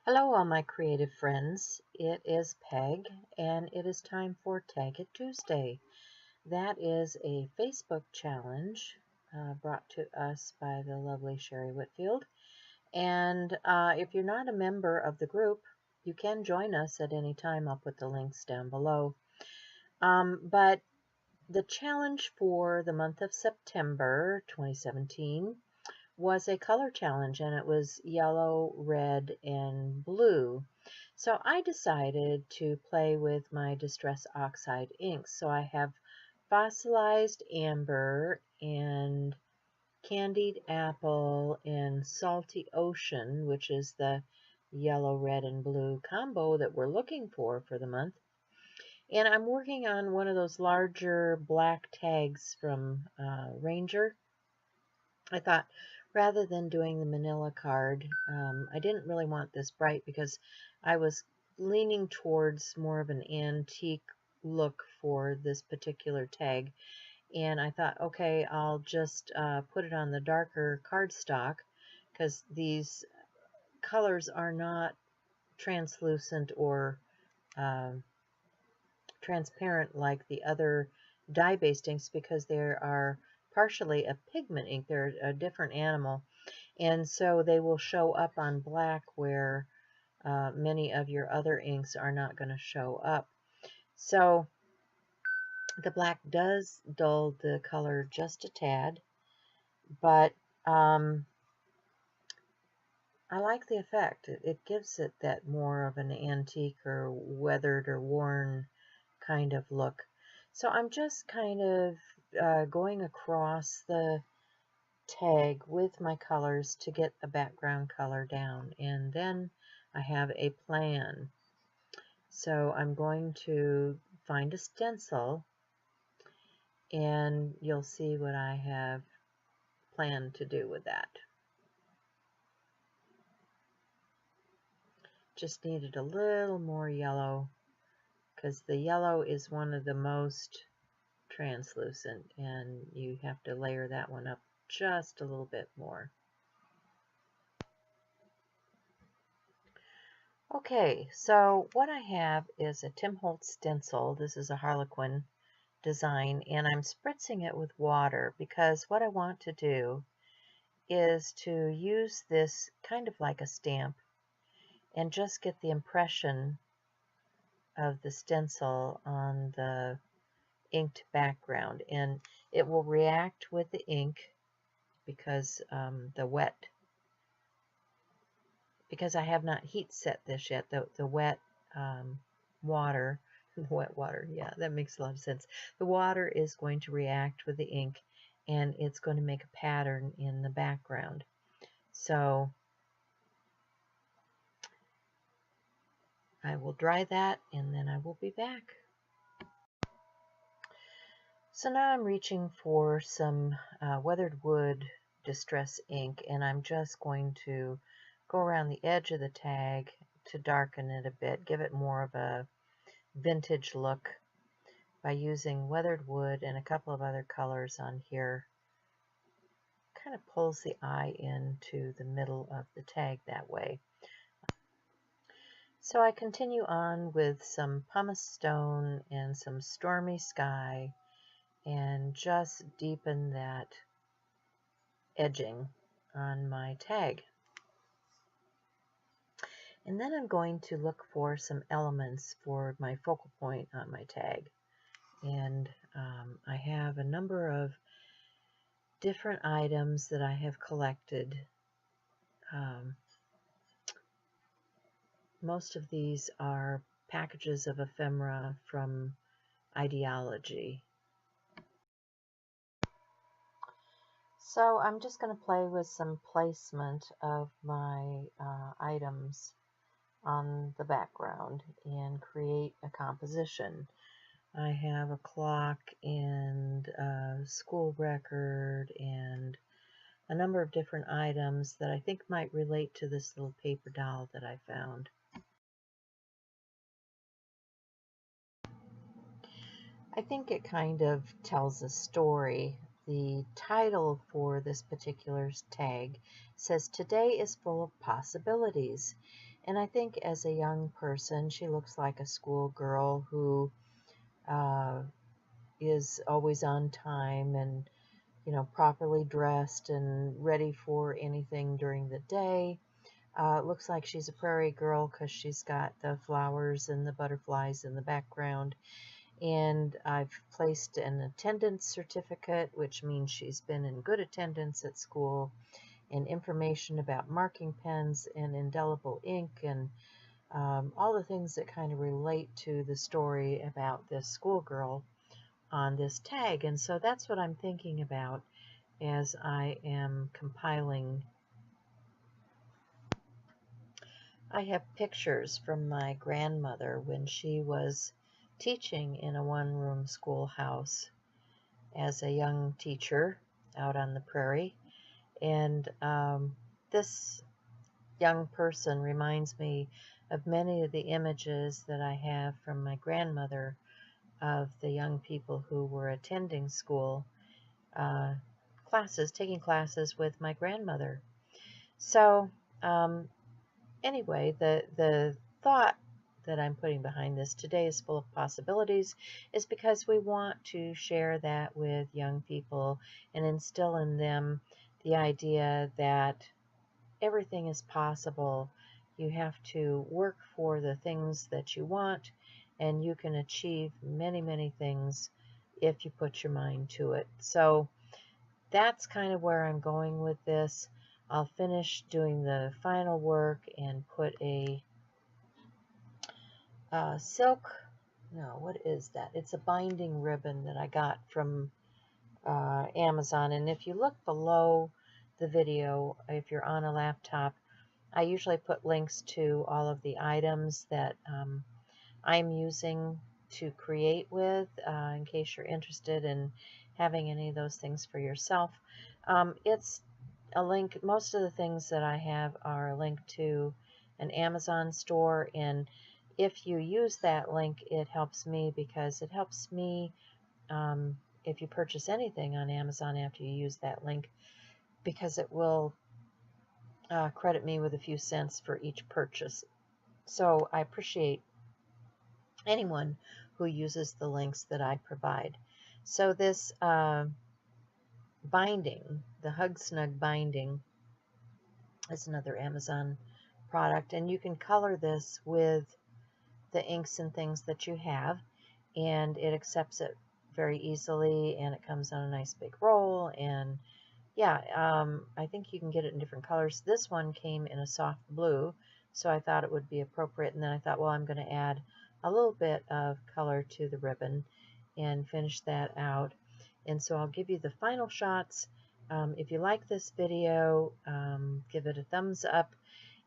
Hello, all my creative friends. It is Peg, and it is time for Tag It Tuesday. That is a Facebook challenge brought to us by the lovely Sherry Whitfield. And if you're not a member of the group, you can join us at any time. I'll put the links down below. But the challenge for the month of September 2017 was a color challenge, and it was yellow, red, and blue. So I decided to play with my Distress Oxide inks. So I have Fossilized Amber and Candied Apple and Salty Ocean, which is the yellow, red, and blue combo that we're looking for the month. And I'm working on one of those larger black tags from Ranger. I thought rather than doing the manila card, I didn't really want this bright because I was leaning towards more of an antique look for this particular tag. And I thought, okay, I'll just put it on the darker cardstock because these colors are not translucent or uh, transparent like the other dye-based inks because they are partially a pigment ink. They're a different animal. And so they will show up on black where many of your other inks are not going to show up. So the black does dull the color just a tad, but I like the effect. It gives it that more of an antique or weathered or worn kind of look. So I'm just kind of going across the tag with my colors to get a background color down, and then I have a plan. So I'm going to find a stencil, and you'll see what I have planned to do with that. Just needed a little more yellow because the yellow is one of the most translucent, and you have to layer that one up just a little bit more. Okay, so what I have is a Tim Holtz stencil. This is a Harlequin design, and I'm spritzing it with water because what I want to do is to use this kind of like a stamp and just get the impression of the stencil on the inked background, and it will react with the ink because because I have not heat set this yet. The wet water, wet water, yeah, that makes a lot of sense. The water is going to react with the ink, and it's going to make a pattern in the background. So I will dry that, and then I will be back. So now I'm reaching for some weathered wood distress ink, and I'm just going to go around the edge of the tag to darken it a bit, give it more of a vintage look by using weathered wood and a couple of other colors on here. Kind of pulls the eye into the middle of the tag that way. So I continue on with some pumice stone and some stormy sky and just deepen that edging on my tag. And then I'm going to look for some elements for my focal point on my tag. And I have a number of different items that I have collected. Most of these are packages of ephemera from Ideology. So I'm just going to play with some placement of my items on the background and create a composition. I have a clock and a school record and a number of different items that I think might relate to this little paper doll that I found. I think it kind of tells a story. the title for this particular tag says, "Today is full of possibilities." And I think as a young person, she looks like a schoolgirl who is always on time and, properly dressed and ready for anything during the day. It looks like she's a prairie girl because she's got the flowers and the butterflies in the background. And I've placed an attendance certificate, which means she's been in good attendance at school, and information about marking pens and indelible ink and all the things that kind of relate to the story about this schoolgirl on this tag. And so that's what I'm thinking about as I am compiling. I have pictures from my grandmother when she was teaching in a one-room schoolhouse as a young teacher out on the prairie. And this young person reminds me of many of the images that I have from my grandmother of the young people who were attending school taking classes with my grandmother. So anyway, the thought that I'm putting behind this, "Today is full of possibilities," is because we want to share that with young people and instill in them the idea that everything is possible. You have to work for the things that you want, and you can achieve many, many things if you put your mind to it. So that's kind of where I'm going with this. I'll finish doing the final work and put a what is that? It's a binding ribbon that I got from Amazon. And if you look below the video, if you're on a laptop, I usually put links to all of the items that I'm using to create with, in case you're interested in having any of those things for yourself. It's a link. Most of the things that I have are a link to an Amazon store, and if you use that link, it helps me because it helps me if you purchase anything on Amazon after you use that link, because it will credit me with a few cents for each purchase. So I appreciate anyone who uses the links that I provide. So this binding, the Hug Snug binding, is another Amazon product, and you can color this with the inks and things that you have, and it accepts it very easily, and it comes on a nice big roll. And yeah, I think you can get it in different colors. This one came in a soft blue, so I thought it would be appropriate, and then I thought, well, I'm going to add a little bit of color to the ribbon and finish that out. And so I'll give you the final shots. If you like this video, give it a thumbs up.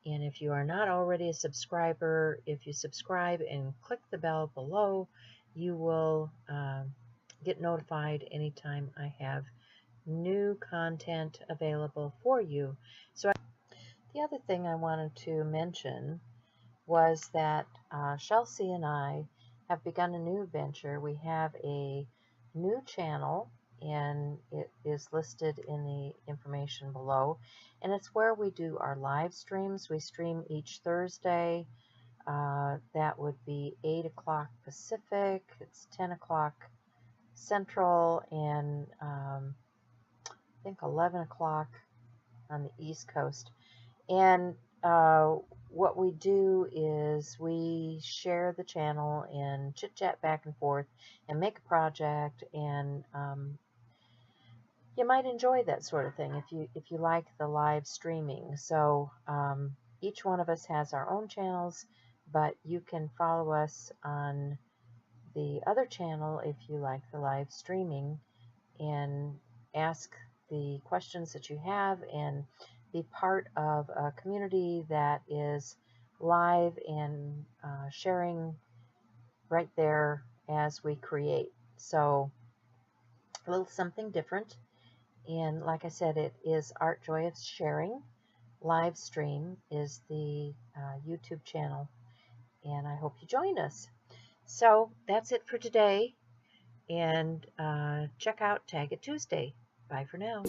And if you are not already a subscriber, if you subscribe and click the bell below, you will get notified anytime I have new content available for you. So the other thing I wanted to mention was that Chelsea and I have begun a new venture. We have a new channel, and it is listed in the information below, and it's where we do our live streams. We stream each Thursday. That would be 8 o'clock Pacific, it's 10 o'clock Central, and I think 11 o'clock on the East Coast. And what we do is we share the channel and chit-chat back and forth and make a project, and you might enjoy that sort of thing if you like the live streaming. So each one of us has our own channels, but you can follow us on the other channel if you like the live streaming and ask the questions that you have and be part of a community that is live and sharing right there as we create. So a little something different. And like I said, it is Art Joy of Sharing. Live stream is the YouTube channel, and I hope you join us. So that's it for today, and check out Tag It Tuesday. Bye for now.